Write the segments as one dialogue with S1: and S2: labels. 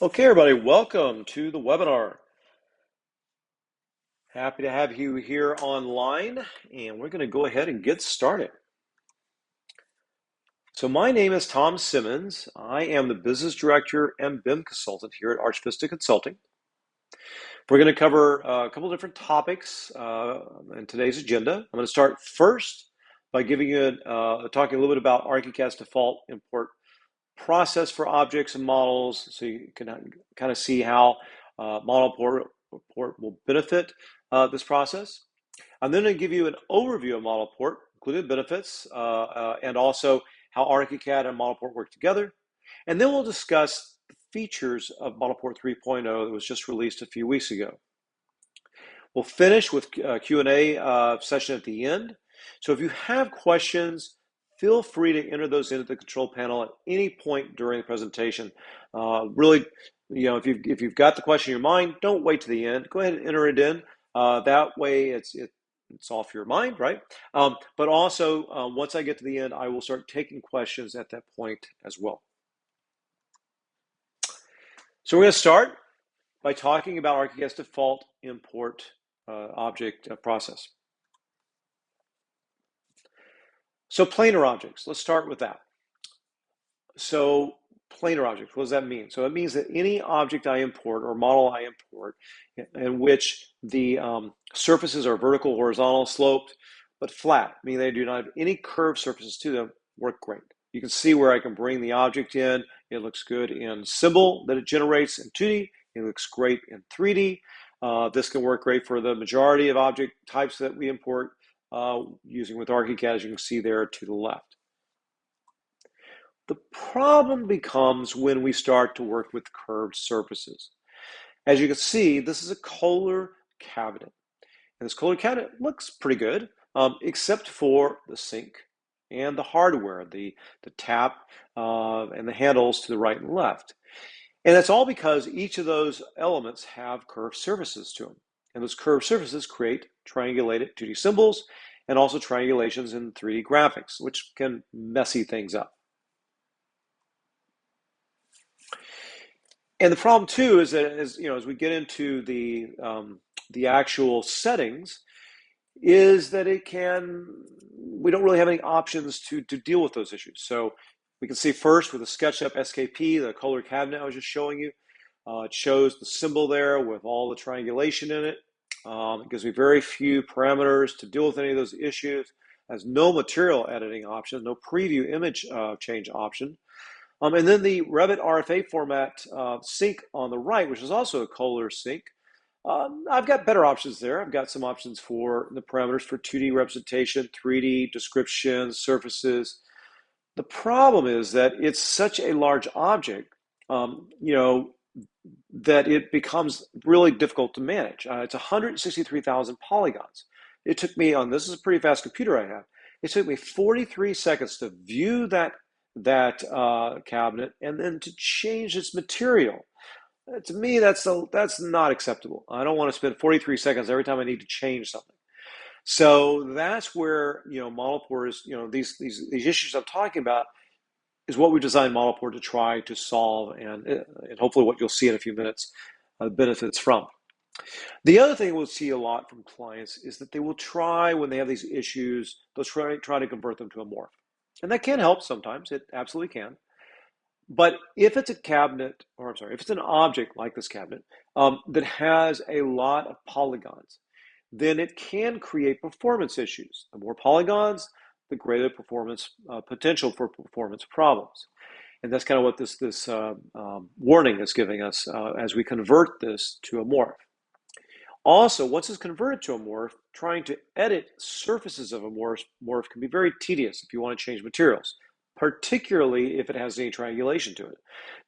S1: Okay, everybody, welcome to the webinar. Happy to have you here online, and we're going to go ahead and get started. So my name is Tom Simmons. I am the Business Director and BIM Consultant here at Archivista Consulting. We're going to cover a couple of different topics in today's agenda. I'm going to start first by giving you talking a little bit about Archicad's default import process for objects and models, so you can kind of see how ModelPort will benefit this process. I'm then going to give you an overview of ModelPort, including benefits, and also how Archicad and ModelPort work together. And then we'll discuss the features of ModelPort 3.0 that was just released a few weeks ago. We'll finish with a Q&A session at the end. So if you have questions, feel free to enter those into the control panel at any point during the presentation. Really, if you've got the question in your mind, don't wait to the end. Go ahead and enter it in. That way, it's off your mind, right? But also, once I get to the end, I will start taking questions at that point as well. So we're going to start by talking about Archicad's default import object process. So planar objects, let's start with that. So planar objects, what does that mean? So it means that any object I import or model I import in which the surfaces are vertical, horizontal, sloped, but flat, meaning they do not have any curved surfaces to them, work great. You can see where I can bring the object in. It looks good in symbol that it generates in 2D. It looks great in 3D. This can work great for the majority of object types that we import using with Archicad, as you can see there to the left. The problem becomes when we start to work with curved surfaces. As you can see, this is a Kohler cabinet. And this Kohler cabinet looks pretty good, except for the sink and the hardware, the tap and the handles to the right and left. And that's all because each of those elements have curved surfaces to them. And those curved surfaces create triangulated 2D symbols and also triangulations in 3D graphics, which can messy things up. And the problem too is that as we get into the actual settings, is that we don't really have any options to deal with those issues. So we can see first with the SketchUp SKP, the Kohler cabinet I was just showing you, it shows the symbol there with all the triangulation in it. It gives me very few parameters to deal with any of those issues. It has no material editing option, no preview image change option. And then the Revit RFA format sink on the right, which is also a Kohler sink. I've got better options there. I've got some options for the parameters for 2D representation, 3D descriptions, surfaces. The problem is that it's such a large object, that it becomes really difficult to manage. It's 163,000 polygons. It took me this is a pretty fast computer I have. It took me 43 seconds to view that cabinet and then to change its material. To me, that's not acceptable. I don't want to spend 43 seconds every time I need to change something. So that's where ModelPort is. These issues I'm talking about is what we designed ModelPort to try to solve, and hopefully what you'll see in a few minutes benefits from. The other thing we'll see a lot from clients is that they will try, when they have these issues, they'll try to convert them to a morph. And that can help sometimes. It absolutely can. But if it's a cabinet, if it's an object like this cabinet that has a lot of polygons, then it can create performance issues. The more polygons, the greater performance potential for performance problems. And that's kind of what this warning is giving us as we convert this to a morph. Also, once it's converted to a morph, trying to edit surfaces of a morph can be very tedious if you want to change materials, particularly if it has any triangulation to it.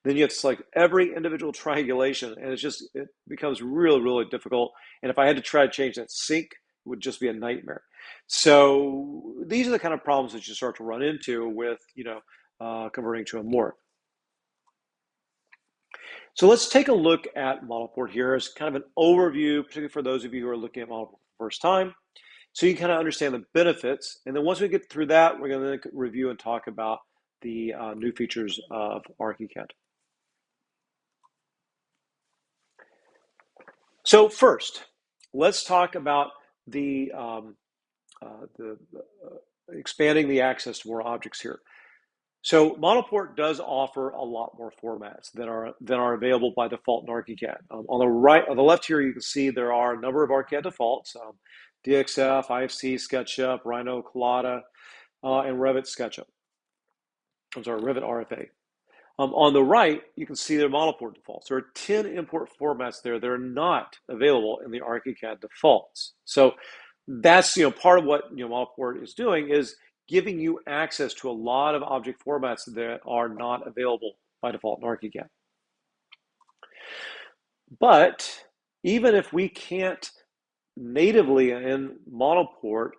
S1: Then you have to select every individual triangulation, and it becomes really, really difficult. And if I had to try to change that sink, it would just be a nightmare. So these are the kind of problems that you start to run into with, converting to a morph. So let's take a look at ModelPort here as kind of an overview, particularly for those of you who are looking at ModelPort for the first time. So you kind of understand the benefits. And then once we get through that, we're going to review and talk about the new features of Archicad. So first, let's talk about the expanding the access to more objects here. So ModelPort does offer a lot more formats than are available by default in Archicad. On the left here, you can see there are a number of Archicad defaults: DXF, IFC, SketchUp, Rhino, Collada, and Revit SketchUp. I'm sorry, Revit RFA. On the right, you can see their ModelPort defaults. There are 10 import formats there that are not available in the Archicad defaults. So that's part of what ModelPort is doing, is giving you access to a lot of object formats that are not available by default in Archicad. But even if we can't natively in ModelPort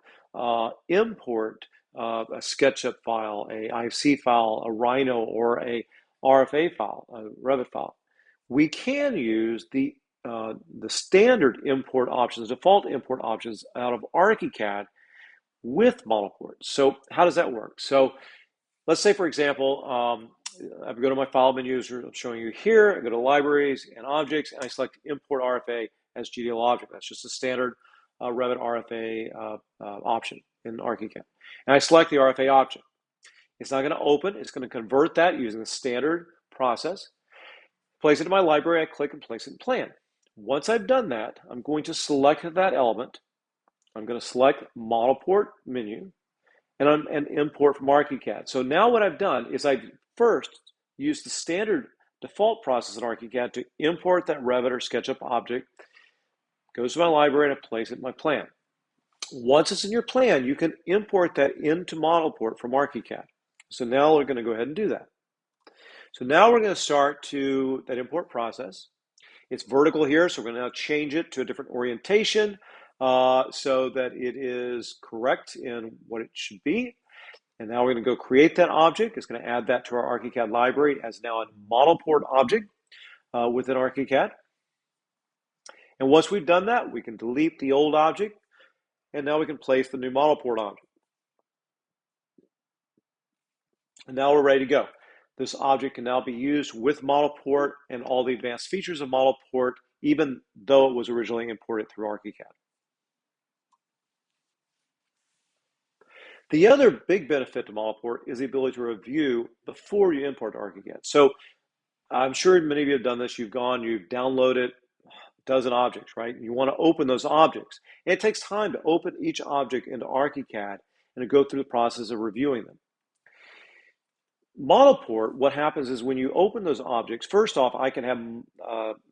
S1: import a SketchUp file, a IFC file, a Rhino, or a RFA file, a Revit file, we can use the standard import options, default import options out of Archicad with ModelPort. So how does that work? So let's say, for example, I go to my file menu, as I'm showing you here. I go to libraries and objects, and I select import RFA as GDL object. That's just a standard Revit RFA option in Archicad. And I select the RFA option. It's not going to open. It's going to convert that using the standard process. Place it in my library. I click and place it in plan. Once I've done that, I'm going to select that element. I'm going to select ModelPort menu and import from Archicad. So now what I've done is I've first used the standard default process in Archicad to import that Revit or SketchUp object. Goes to my library and I place it in my plan. Once it's in your plan, you can import that into ModelPort from Archicad. So now we're going to go ahead and do that. So now we're going to start to that import process. It's vertical here, so we're going to now change it to a different orientation so that it is correct in what it should be. And now we're going to go create that object. It's going to add that to our Archicad library as now a ModelPort object within Archicad. And once we've done that, we can delete the old object, and now we can place the new ModelPort object. And now we're ready to go. This object can now be used with ModelPort and all the advanced features of ModelPort, even though it was originally imported through Archicad. The other big benefit to ModelPort is the ability to review before you import to Archicad. So I'm sure many of you have done this. You've downloaded a dozen objects, right? You want to open those objects. And it takes time to open each object into Archicad and to go through the process of reviewing them. ModelPort, what happens is when you open those objects, first off, I can have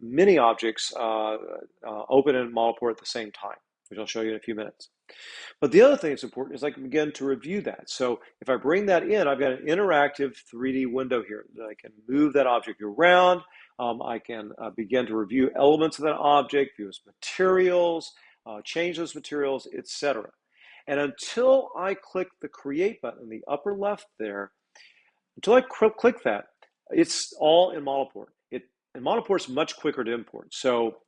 S1: many objects open in ModelPort at the same time, which I'll show you in a few minutes. But the other thing that's important is I can begin to review that. So if I bring that in, I've got an interactive 3D window here that I can move that object around. I can begin to review elements of that object, view its materials, change those materials, etc. And until I click the Create button in the upper left there, until I click that, it's all in ModelPort. And ModelPort's much quicker to import. So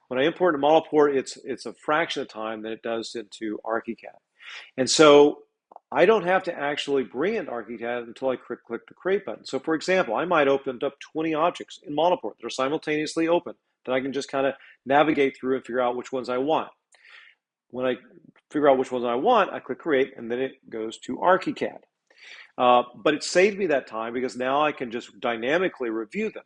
S1: when I import into ModelPort, it's a fraction of the time than it does into Archicad. And so I don't have to actually bring in Archicad until I click the Create button. So for example, I might open up 20 objects in ModelPort that are simultaneously open that I can just kind of navigate through and figure out which ones I want. When I figure out which ones I want, I click Create, and then it goes to Archicad. But it saved me that time because now I can just dynamically review them.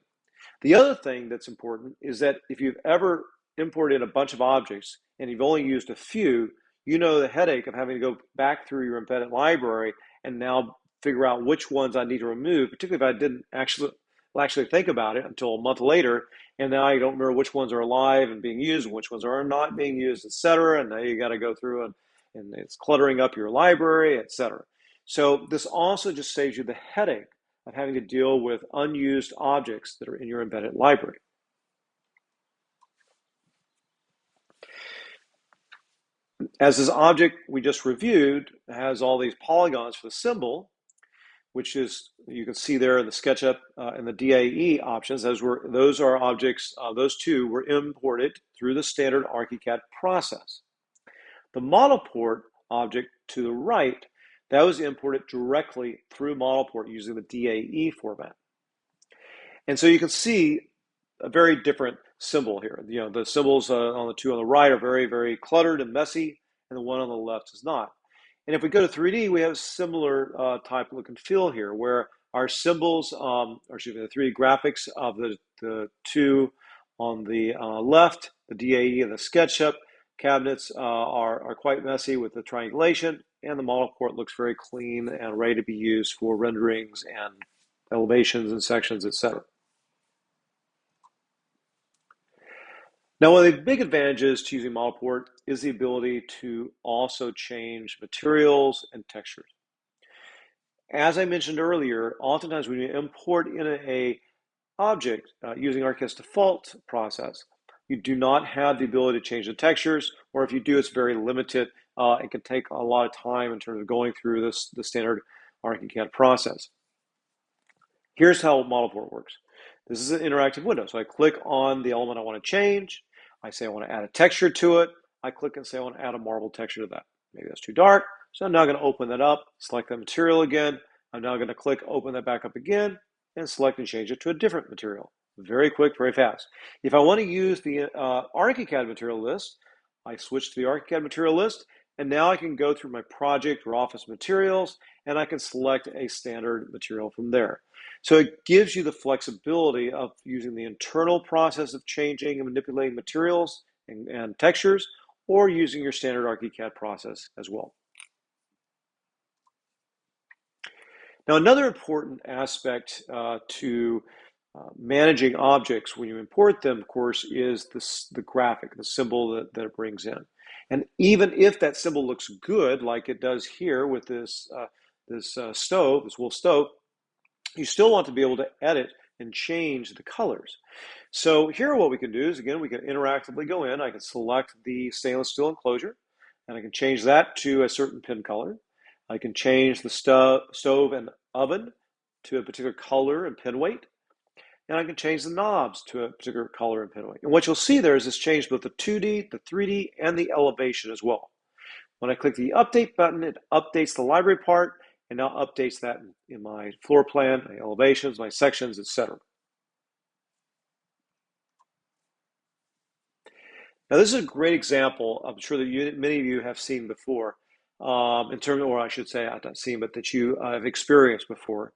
S1: The other thing that's important is that if you've ever imported a bunch of objects and you've only used a few, you know the headache of having to go back through your embedded library and now figure out which ones I need to remove, particularly if I didn't actually think about it until a month later, and now I don't remember which ones are alive and being used and which ones are not being used, etc. And now you got to go through and it's cluttering up your library, etc. So this also just saves you the headache of having to deal with unused objects that are in your embedded library. As this object we just reviewed has all these polygons for the symbol, which is, you can see there in the SketchUp and the DAE options, those are objects, those two were imported through the standard Archicad process. The ModelPort object to the right, that was imported directly through ModelPort using the DAE format. And so you can see a very different symbol here. You know, the symbols on the two on the right are very, very cluttered and messy, and the one on the left is not. And if we go to 3D, we have a similar type look and feel here, where our symbols, or excuse me, the 3D graphics of the two on the left, the DAE and the SketchUp cabinets are quite messy with the triangulation, and the model port looks very clean and ready to be used for renderings and elevations and sections, etc. Now, one of the big advantages to using ModelPort is the ability to also change materials and textures. As I mentioned earlier, oftentimes when you import in a object using Archicad's default process, you do not have the ability to change the textures, or if you do, it's very limited. It can take a lot of time in terms of going through the standard Archicad process. Here's how ModelPort works. This is an interactive window. So I click on the element I want to change. I say I want to add a texture to it. I click and say I want to add a marble texture to that. Maybe that's too dark. So I'm now going to open that up, select the material again. I'm now going to click open that back up again and select and change it to a different material. Very quick, very fast. If I want to use the Archicad material list, I switch to the Archicad material list, and now I can go through my project or office materials, and I can select a standard material from there. So it gives you the flexibility of using the internal process of changing and manipulating materials and textures, or using your standard Archicad process as well. Now, another important aspect to managing objects when you import them, of course, is the graphic, the symbol that it brings in. And even if that symbol looks good, like it does here with this stove, this wool stove, you still want to be able to edit and change the colors. So here what we can do is, again, we can interactively go in. I can select the stainless steel enclosure, and I can change that to a certain pin color. I can change the stove and oven to a particular color and pin weight. And I can change the knobs to a particular color and pin weight. And what you'll see there is this change both the 2D, the 3D, and the elevation as well. When I click the update button, it updates the library part, and now updates that in my floor plan, my elevations, my sections, etc. Now, this is a great example, I'm sure that many of you have seen before, in terms of, or I should say, I've not seen, but that you have experienced before.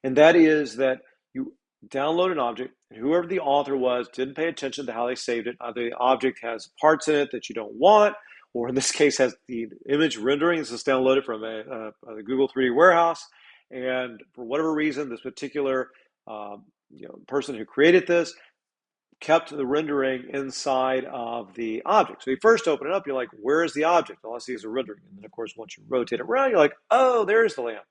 S1: And that is that you download an object, and whoever the author was didn't pay attention to how they saved it. Either the object has parts in it that you don't want, or in this case has the image rendering. This is downloaded from a Google 3D warehouse. And for whatever reason, this particular person who created this kept the rendering inside of the object. So you first open it up, you're like, where is the object? All I see is a rendering. And then, of course, once you rotate it around, you're like, oh, there's the lamp.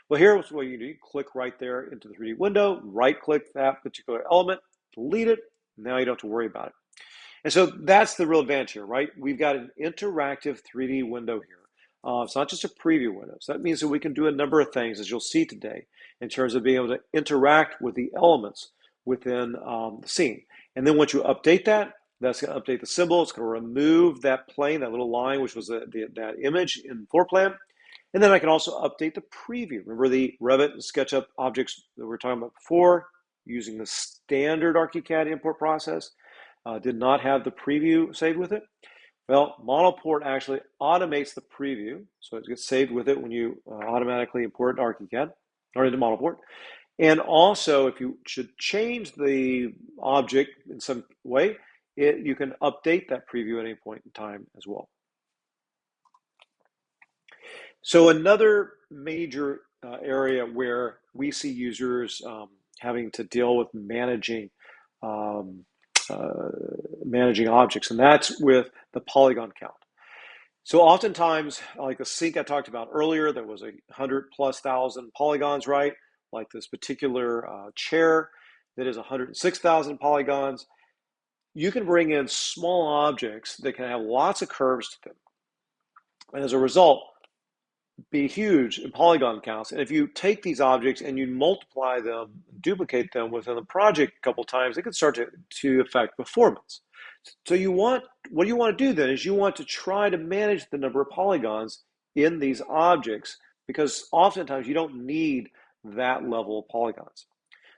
S1: Well, here's what you do. You click right there into the 3D window, right-click that particular element, delete it. Now you don't have to worry about it. And so that's the real advantage here, right? We've got an interactive 3D window here. It's not just a preview window. So that means that we can do a number of things, as you'll see today, in terms of being able to interact with the elements within the scene. And then once you update that, that's going to update the symbol. It's going to remove that plane, that little line, which was that image in floor plan. And then I can also update the preview. Remember the Revit and SketchUp objects that we were talking about before, using the standard Archicad import process, did not have the preview saved with it. Well, ModelPort actually automates the preview, so it gets saved with it when you automatically import Archicad or into ModelPort. And also, if you should change the object in some way, you can update that preview at any point in time as well. So another major area where we see users having to deal with managing objects, and that's with the polygon count. So oftentimes, like the sink I talked about earlier, there was 100,000+ polygons, right? Like this particular chair that is 106,000 polygons. You can bring in small objects that can have lots of curves to them. And as a result, be huge in polygon counts. And if you take these objects and you multiply them, duplicate them within the project a couple times, it can start to affect performance. So what you want to do then is you want to try to manage the number of polygons in these objects, because oftentimes you don't need that level of polygons.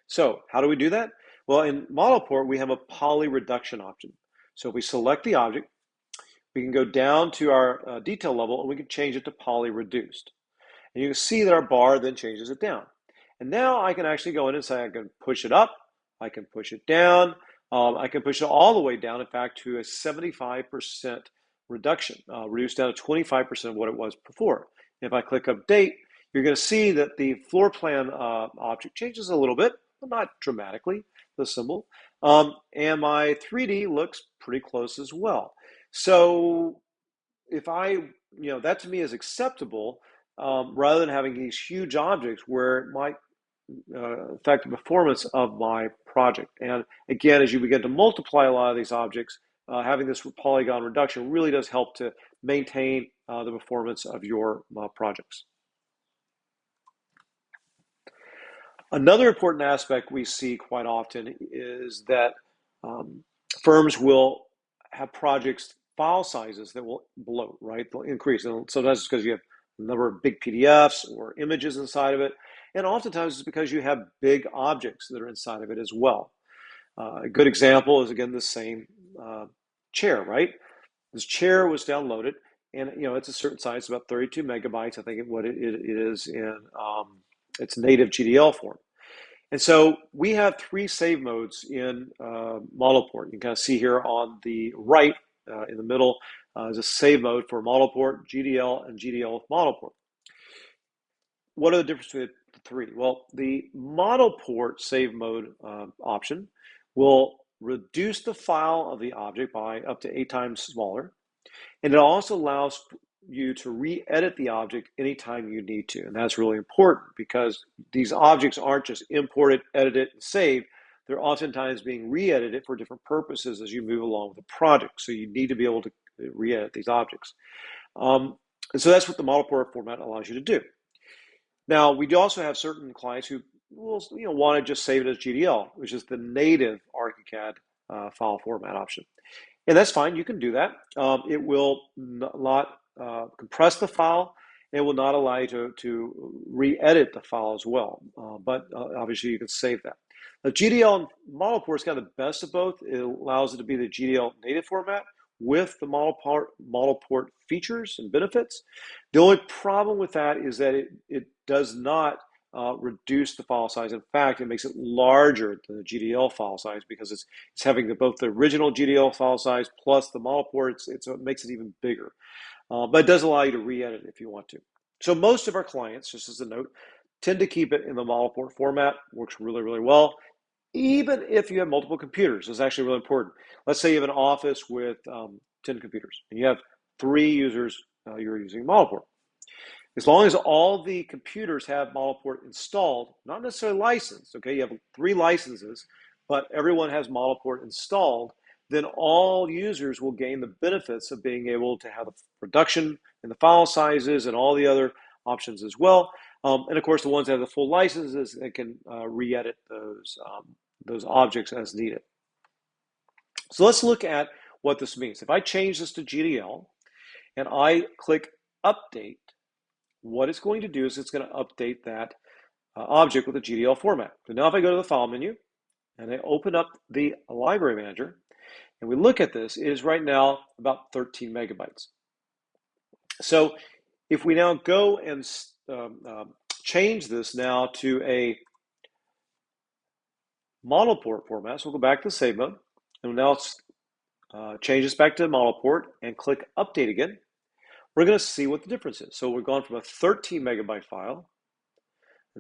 S1: So how do we do that? Well, in ModelPort, we have a poly reduction option. So if we select the object, we can go down to our detail level and we can change it to poly reduced. And you can see that our bar then changes it down. And now I can actually go in and say I can push it up, I can push it down, I can push it all the way down, in fact, to a 75% reduction, reduced down to 25% of what it was before. If I click update, you're going to see that the floor plan object changes a little bit, but not dramatically, the symbol. And my 3D looks pretty close as well. So if that to me is acceptable, rather than having these huge objects where it might affect the performance of my project. And again, as you begin to multiply a lot of these objects, having this polygon reduction really does help to maintain the performance of your projects. Another important aspect we see quite often is that firms will have projects file sizes that will bloat, right? They'll increase. And sometimes it's because you have a number of big PDFs or images inside of it. And oftentimes it's because you have big objects that are inside of it as well. A good example is, again, the same chair, right? This chair was downloaded, and it's a certain size, about 32 megabytes, I think what it is in its native GDL form. And so we have three save modes in ModelPort. You can kind of see here on the right, in the middle, is a save mode for ModelPort, GDL, and GDL with ModelPort. What are the differences between the three? Well, the ModelPort save mode option will reduce the file of the object by up to 8 times smaller, and it also allows you to re-edit the object anytime you need to. And that's really important because these objects aren't just imported, edited, and saved. They're oftentimes being re-edited for different purposes as you move along with the project. So you need to be able to re-edit these objects. And so that's what the ModelPort format allows you to do. Now, we do also have certain clients who will want to just save it as GDL, which is the native Archicad file format option. And that's fine, you can do that. It will not compress the file. It will not allow you to re-edit the file as well, but obviously you can save that. Now, GDL and ModelPort is kind of the best of both. It allows it to be the GDL native format with the ModelPort features and benefits. The only problem with that is that it does not reduce the file size. In fact, it makes it larger than the GDL file size because it's having both the original GDL file size plus the ModelPort. So it makes it even bigger. But it does allow you to re-edit it if you want to. So most of our clients, just as a note, tend to keep it in the ModelPort format. Works really, really well. Even if you have multiple computers, it's actually really important. Let's say you have an office with 10 computers and you have 3 users you're using ModelPort. As long as all the computers have ModelPort installed, not necessarily licensed, okay, you have 3 licenses, but everyone has ModelPort installed, then all users will gain the benefits of being able to have the reduction in the file sizes and all the other options as well. And of course, the ones that have the full licenses, they can re-edit those objects as needed. So let's look at what this means. If I change this to GDL and I click Update, what it's going to do is it's going to update that object with the GDL format. So now if I go to the File menu and I open up the Library Manager and we look at this, it is right now about 13 megabytes. So if we now go and change this now to a ModelPort format, so we'll go back to the save mode, and now change this back to ModelPort and click Update again. We're going to see what the difference is. So we've gone from a 13 megabyte file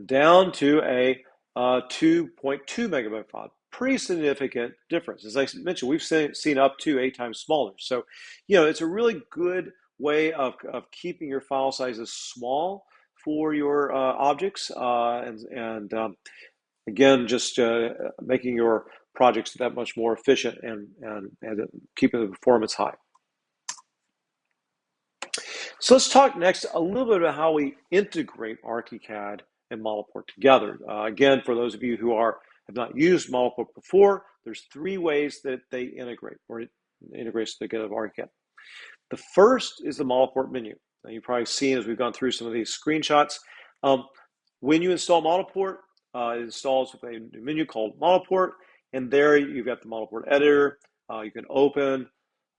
S1: down to a 2.2 megabyte file. Pretty significant difference. As I mentioned, we've seen up to 8 times smaller. So, it's a really good way of keeping your file sizes small for your objects, and again, just making your projects that much more efficient and keeping the performance high. So let's talk next a little bit about how we integrate Archicad and ModelPort together. Again, for those of you who have not used ModelPort before, there's 3 ways that they integrate, or it integrates together with Archicad. The first is the ModelPort menu. Now, you've probably seen as we've gone through some of these screenshots. When you install ModelPort, it installs with a new menu called ModelPort, And there you've got the ModelPort editor. You can open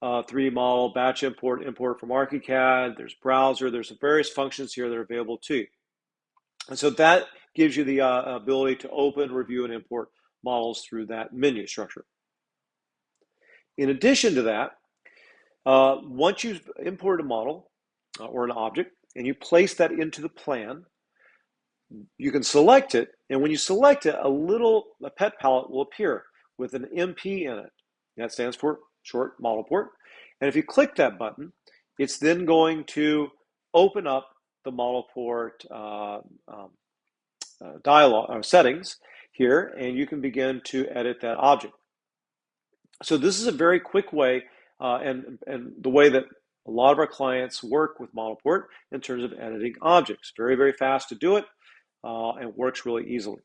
S1: 3D model, batch import, import from Archicad. There's browser. There's various functions here that are available to you. And so that gives you the ability to open, review, and import models through that menu structure. In addition to that, once you've imported a model or an object and you place that into the plan, you can select it, and when you select it, a pet palette will appear with an MP in it. That stands for short ModelPort. And if you click that button, it's then going to open up the ModelPort dialog or settings here, and you can begin to edit that object. So this is a very quick way, and the way that a lot of our clients work with ModelPort in terms of editing objects. Very, very fast to do it, and works really easily.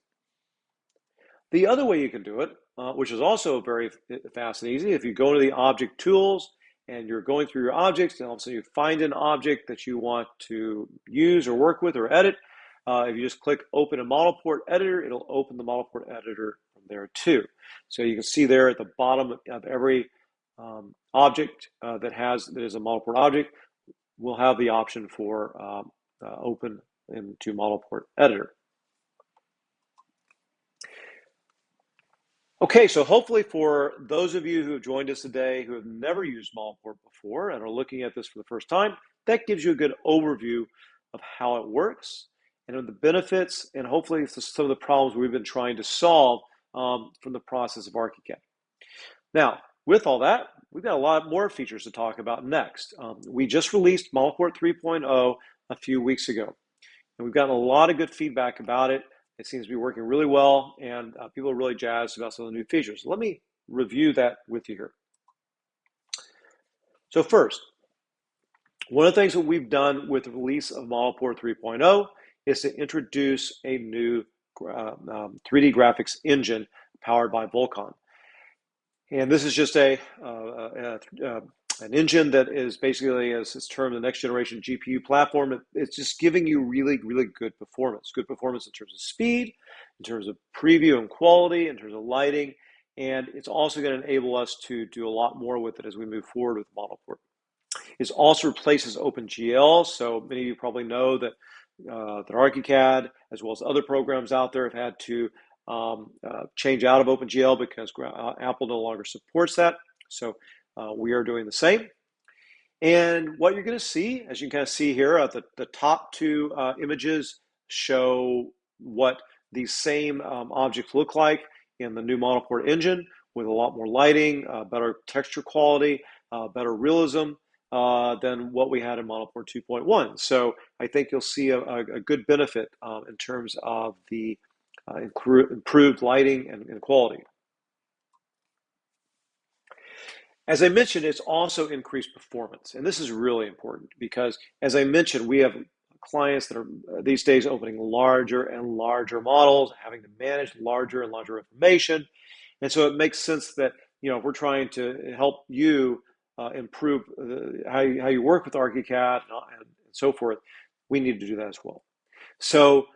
S1: The other way you can do it, which is also very fast and easy, if you go to the object tools and you're going through your objects, and all of a sudden you find an object that you want to use or work with or edit, if you just click open a ModelPort editor, it'll open the ModelPort editor from there too. So you can see there at the bottom of every object that is a ModelPort object, we'll have the option for open into ModelPort editor. Okay, so hopefully for those of you who have joined us today who have never used ModelPort before and are looking at this for the first time, that gives you a good overview of how it works and of the benefits, and hopefully some of the problems we've been trying to solve from the process of Archicad. Now, with all that, we've got a lot more features to talk about next. We just released ModelPort 3.0 a few weeks ago, and we've gotten a lot of good feedback about it. It seems to be working really well, and people are really jazzed about some of the new features. Let me review that with you here. So first, one of the things that we've done with the release of ModelPort 3.0 is to introduce a new 3D graphics engine powered by Vulkan. And this is just an engine that is basically, as it's termed, the next generation GPU platform. It's just giving you really, really good performance. Good performance in terms of speed, in terms of preview and quality, in terms of lighting. And it's also going to enable us to do a lot more with it as we move forward with ModelPort. It also replaces OpenGL. So many of you probably know that Archicad, as well as other programs out there, have had to change out of OpenGL because Apple no longer supports that. So we are doing the same. And what you're going to see, as you can kind of see here, the top two images show what these same objects look like in the new ModelPort engine, with a lot more lighting, better texture quality, better realism than what we had in ModelPort 2.1. So I think you'll see a good benefit in terms of the improved lighting and quality. As I mentioned, it's also increased performance. And this is really important because, as I mentioned, we have clients that are these days opening larger and larger models, having to manage larger and larger information. And so it makes sense that, if we're trying to help you improve how you work with Archicad and so forth, we need to do that as well. So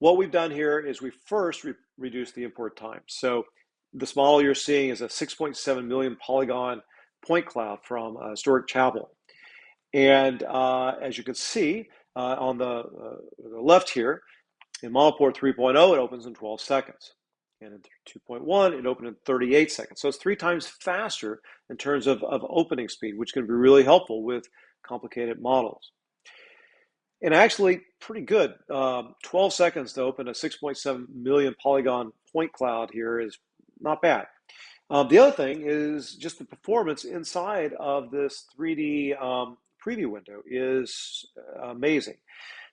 S1: what we've done here is we first reduced the import time. So this model you're seeing is a 6.7 million polygon point cloud from Historic Chapel. And as you can see on the left here, in ModelPort 3.0, it opens in 12 seconds. And in 2.1, it opened in 38 seconds. So it's 3 times faster in terms of opening speed, which can be really helpful with complicated models. And actually, pretty good. 12 seconds to open a 6.7 million polygon point cloud here is not bad. The other thing is just the performance inside of this 3D preview window is amazing.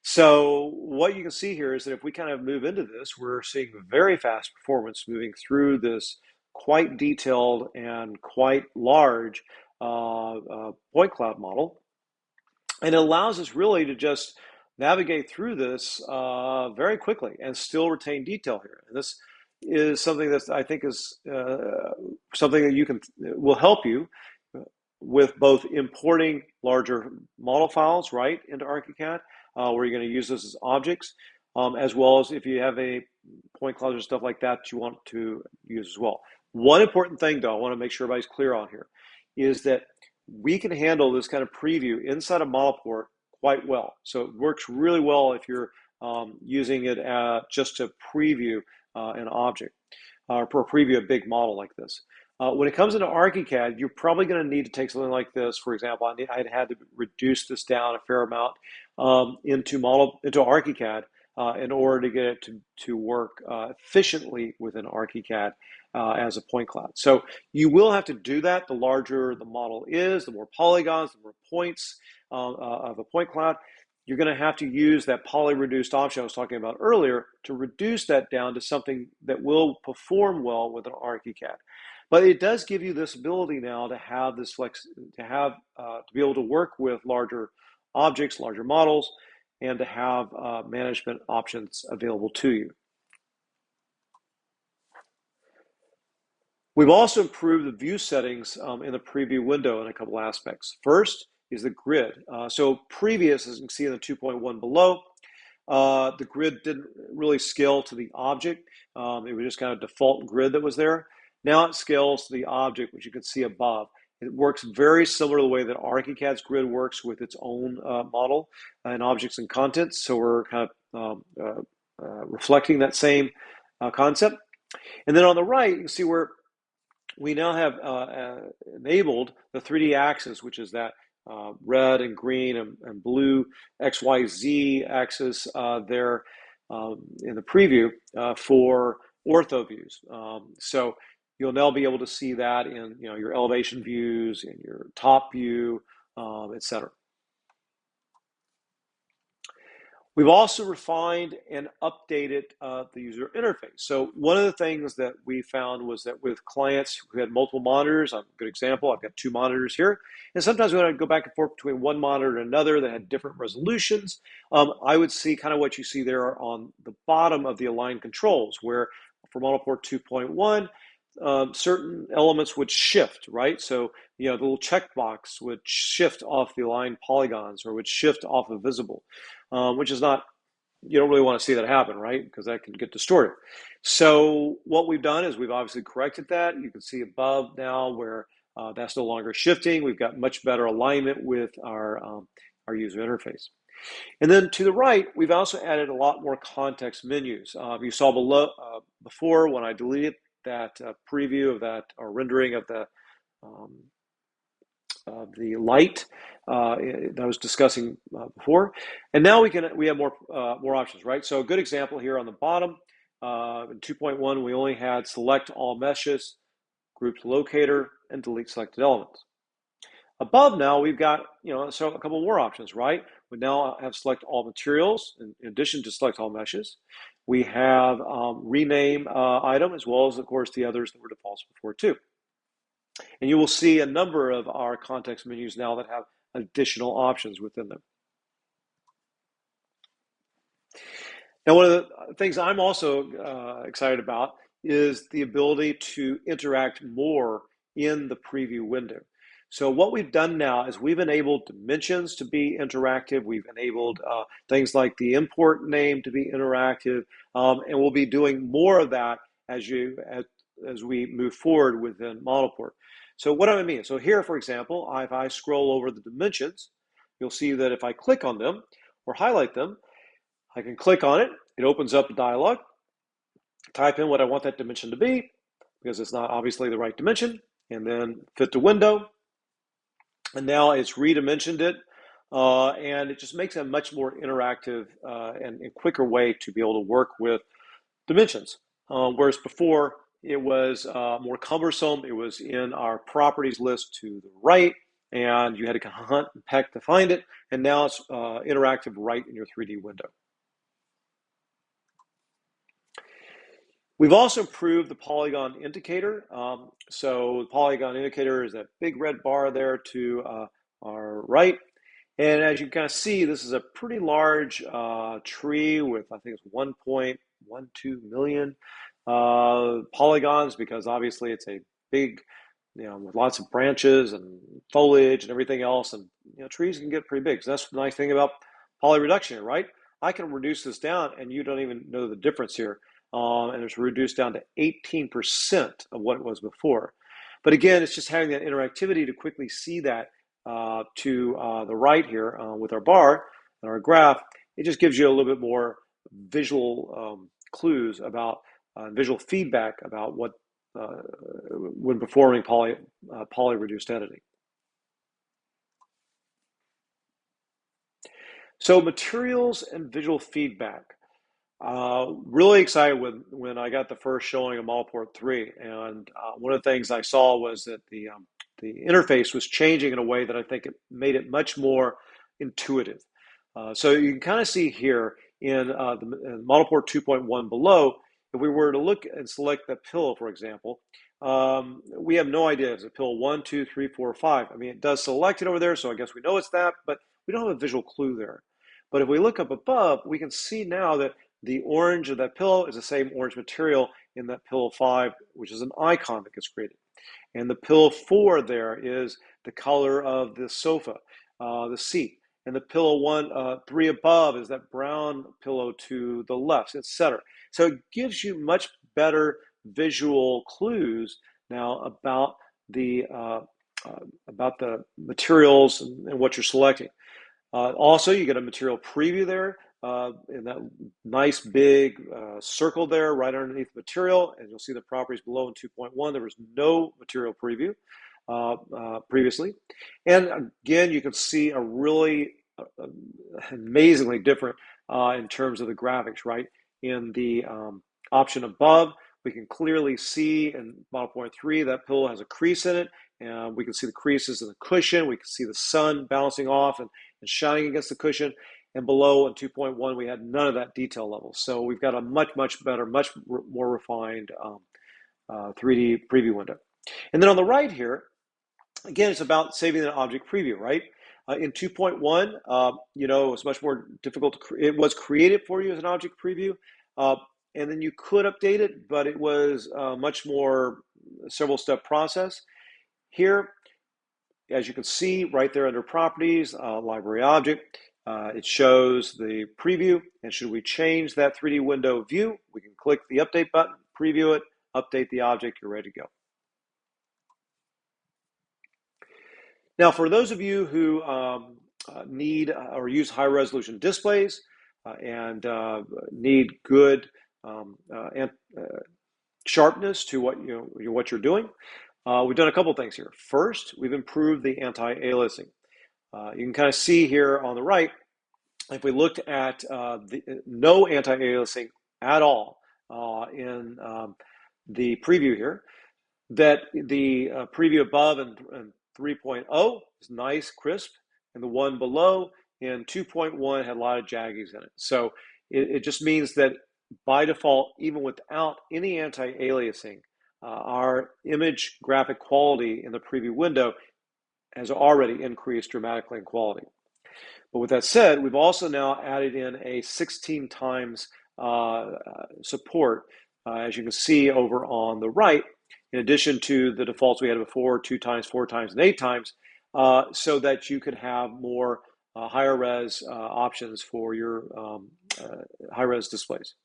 S1: So what you can see here is that if we kind of move into this, we're seeing very fast performance moving through this quite detailed and quite large point cloud model. And it allows us really to just navigate through this very quickly and still retain detail here. And this is something that I think is something that will help you with both importing larger model files right into Archicad, where you're going to use this as objects, as well as if you have a point clouds or stuff like that you want to use as well. One important thing, though, I want to make sure everybody's clear on here, is that we can handle this kind of preview inside of ModelPort quite well. So it works really well if you're using it just to preview an object or preview a big model like this. When it comes into Archicad, you're probably going to need to take something like this. For example, I had to reduce this down a fair amount into Archicad in order to get it to work efficiently within Archicad as a point cloud. So you will have to do that. The larger the model is, the more polygons, the more points of a point cloud. You're going to have to use that poly reduced option I was talking about earlier to reduce that down to something that will perform well with an Archicad. But it does give you this ability now to have this to be able to work with larger objects, larger models, and to have management options available to you. We've also improved the view settings in the preview window in a couple aspects. First is the grid. So previous, as you can see in the 2.1 below, the grid didn't really scale to the object. It was just kind of default grid that was there. Now it scales to the object, which you can see above. It works very similar to the way that Archicad's grid works with its own model and objects and contents. So we're kind of reflecting that same concept. And then on the right, you can see where we now have enabled the 3D axis, which is that red and green and blue XYZ axis there in the preview for ortho views. So you'll now be able to see that in your elevation views, in your top view, etc. We've also refined and updated the user interface. So one of the things that we found was that with clients who had multiple monitors, a good example, I've got 2 monitors here, and sometimes when I go back and forth between one monitor and another that had different resolutions, I would see kind of what you see there on the bottom of the align controls, where for ModelPort 2.1, certain elements would shift, right? So, the little checkbox would shift off the aligned polygons or would shift off of visible, which is not, you don't really want to see that happen, right? Because that can get distorted. So what we've done is we've obviously corrected that. You can see above now where that's no longer shifting. We've got much better alignment with our user interface. And then to the right, we've also added a lot more context menus. You saw below before when I deleted that preview of that or rendering of the light that I was discussing before, and now we have more options, right? So a good example here on the bottom in 2.1, we only had select all meshes, grouped locator, and delete selected elements. Above now we've got so a couple more options, right? We now have select all materials in addition to select all meshes. We have rename item as well as, of course, the others that were defaults before too. And you will see a number of our context menus now that have additional options within them. Now, one of the things I'm also excited about is the ability to interact more in the preview window. So what we've done now is we've enabled dimensions to be interactive. We've enabled things like the import name to be interactive, and we'll be doing more of that as we move forward within ModelPort. So what do I mean? So here, for example, if I scroll over the dimensions, you'll see that if I click on them or highlight them, I can click on it. It opens up a dialog, type in what I want that dimension to be, because it's not obviously the right dimension, and then fit to window. And now it's redimensioned it, and it just makes it a much more interactive and quicker way to be able to work with dimensions. Whereas before, it was more cumbersome. It was in our properties list to the right, and you had to hunt and peck to find it. And now it's interactive right in your 3D window. We've also improved the Polygon Indicator. So the Polygon Indicator is that big red bar there to our right. And as you can kind of see, this is a pretty large tree with, I think it's 1.12 million polygons, because obviously it's a big, with lots of branches and foliage and everything else. And trees can get pretty big. So that's the nice thing about poly reduction, right? I can reduce this down and you don't even know the difference here. And it's reduced down to 18% of what it was before. But again, it's just having that interactivity to quickly see that to the right here with our bar and our graph. It just gives you a little bit more visual clues about visual feedback about what when performing poly reduced editing. So materials and visual feedback. Really excited when I got the first showing of ModelPort 3, and one of the things I saw was that the interface was changing in a way that I think it made it much more intuitive. So you can kind of see here in ModelPort 2.1 below, if we were to look and select that pillow, for example, we have no idea. Is it pillow 1, 2, 3, 4, 5? I mean, it does select it over there, so I guess we know it's that, but we don't have a visual clue there. But if we look up above, we can see now that the orange of that pillow is the same orange material in that pillow 5, which is an icon that gets created. And the pillow 4 there is the color of the sofa, the seat. And the pillow 3 above is that brown pillow to the left, etc. So it gives you much better visual clues now about the materials and what you're selecting. Also, you get a material preview there in that nice big circle there right underneath the material, and you'll see the properties below in 2.1. There was no material preview previously. And again, you can see a really amazingly different in terms of the graphics, right? In the option above, we can clearly see in ModelPort 3 that pillow has a crease in it, and we can see the creases in the cushion. We can see the sun bouncing off and shining against the cushion. And below in 2.1, we had none of that detail level. So we've got a much better, much more refined 3D preview window. And then on the right here, again, it's about saving an object preview, right? In 2.1, you know, it was much more difficult to it was created for you as an object preview, and then you could update it, but it was much more several step process. Here, as you can see right there under properties, library object, it shows the preview, and should we change that 3D window view, we can click the update button, preview it, update the object, you're ready to go. Now, for those of you who need or use high resolution displays and need good sharpness to what you're doing, we've done a couple things here. First, we've improved the anti-aliasing. You can kind of see here on the right, if we looked at no anti-aliasing at all in the preview here, that the preview above in 3.0 is nice, crisp, and the one below in 2.1 had a lot of jaggies in it. So it just means that by default, even without any anti-aliasing, our image graphic quality in the preview window has already increased dramatically in quality. But with that said, we've also now added in a 16 times support, as you can see over on the right, in addition to the defaults we had before, 2 times, 4 times, and 8 times, so that you could have more higher res options for your high res displays.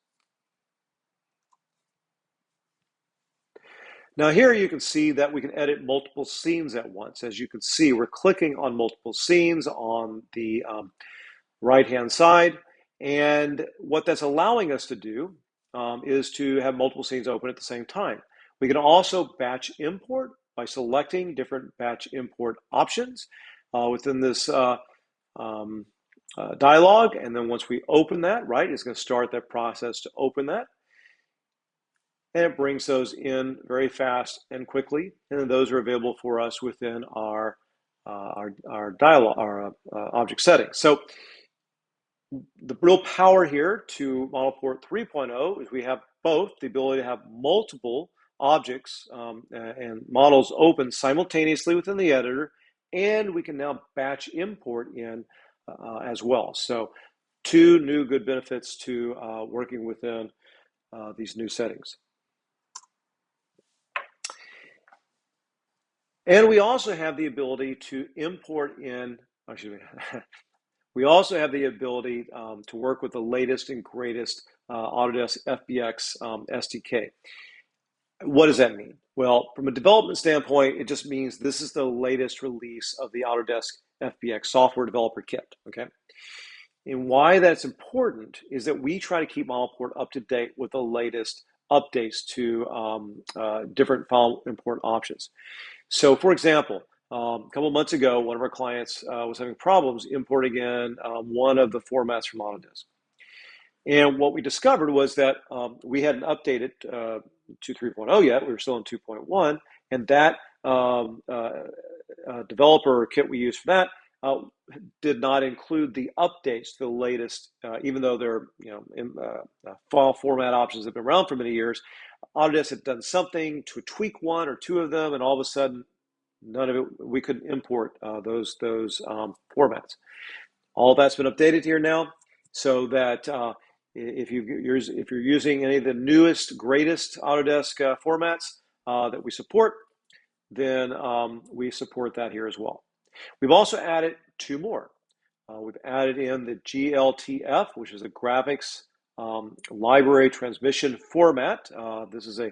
S1: Now here you can see that we can edit multiple scenes at once. As you can see, we're clicking on multiple scenes on the right-hand side, and what that's allowing us to do is to have multiple scenes open at the same time. We can also batch import by selecting different batch import options within this dialog, and then once we open that, right, it's going to start that process to open that. And it brings those in very fast and quickly, and then those are available for us within our dialog, our object settings. So the real power here to ModelPort 3.0 is we have both the ability to have multiple objects and models open simultaneously within the editor, and we can now batch import in as well. So 2 new good benefits to working within these new settings. And we also have the ability to import in, We also have the ability to work with the latest and greatest Autodesk FBX SDK. What does that mean? Well, from a development standpoint, it just means this is the latest release of the Autodesk FBX Software Developer Kit, okay? And why that's important is that we try to keep ModelPort up to date with the latest updates to different file import options. So, for example, a couple of months ago, one of our clients was having problems importing in one of the formats from Autodesk. And what we discovered was that we hadn't updated to 3.0 yet. We were still in 2.1, and that developer kit we used for that did not include the updates to the latest, even though they're file format options that have been around for many years. Autodesk had done something to tweak one or two of them, and all of a sudden, none of it, we couldn't import those formats. All that's been updated here now, so that if you're using any of the newest, greatest Autodesk formats that we support, then we support that here as well. We've also added two more. We've added in the GLTF, which is a graphics library transmission format. This is a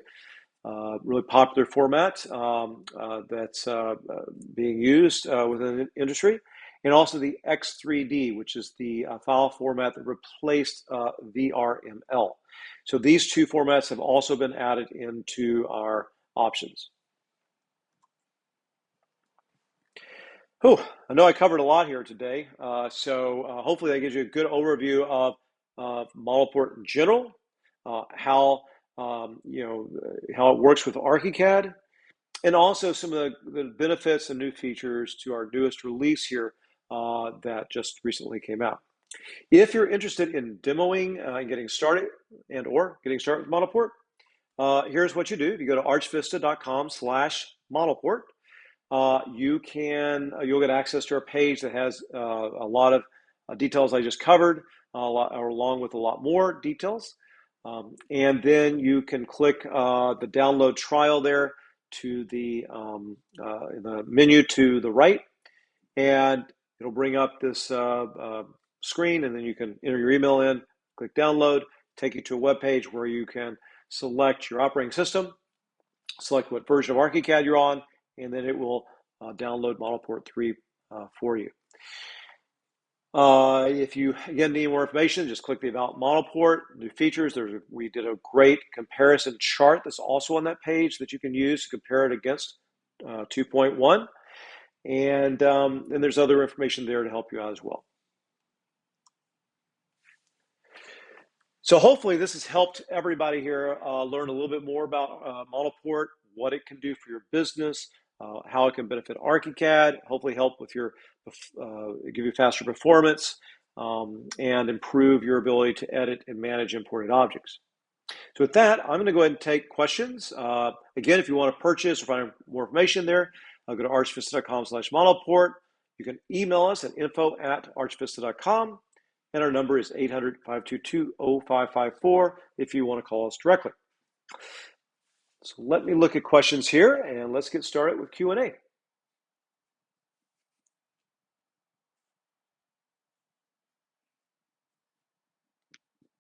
S1: really popular format that's being used within the industry. And also the X3D, which is the file format that replaced VRML. So these two formats have also been added into our options. I know I covered a lot here today, so hopefully that gives you a good overview of ModelPort in general, how it works with Archicad, and also some of the benefits and new features to our newest release here that just recently came out. If you're interested in demoing and getting started or getting started with ModelPort, here's what you do. If you go to archvista.com/ModelPort, you'll get access to our page that has a lot of details I just covered, along with a lot more details. And then you can click the download trial there to the menu to the right, and it'll bring up this screen, and then you can enter your email in, click download, take you to a web page where you can select your operating system, select what version of Archicad you're on, and then it will download ModelPort 3 for you. If you, again, need more information, just click the About ModelPort, new features. We did a great comparison chart that's also on that page that you can use to compare it against 2.1. And there's other information there to help you out as well. So hopefully this has helped everybody here learn a little bit more about ModelPort, what it can do for your business, how it can benefit Archicad, hopefully help with give you faster performance, and improve your ability to edit and manage imported objects. So with that, I'm going to go ahead and take questions. Again, if you want to purchase or find more information there, go to archvista.com/ModelPort. You can email us at info@archvista.com, and our number is 800-522-0554 if you want to call us directly. So let me look at questions here, and let's get started with Q&A.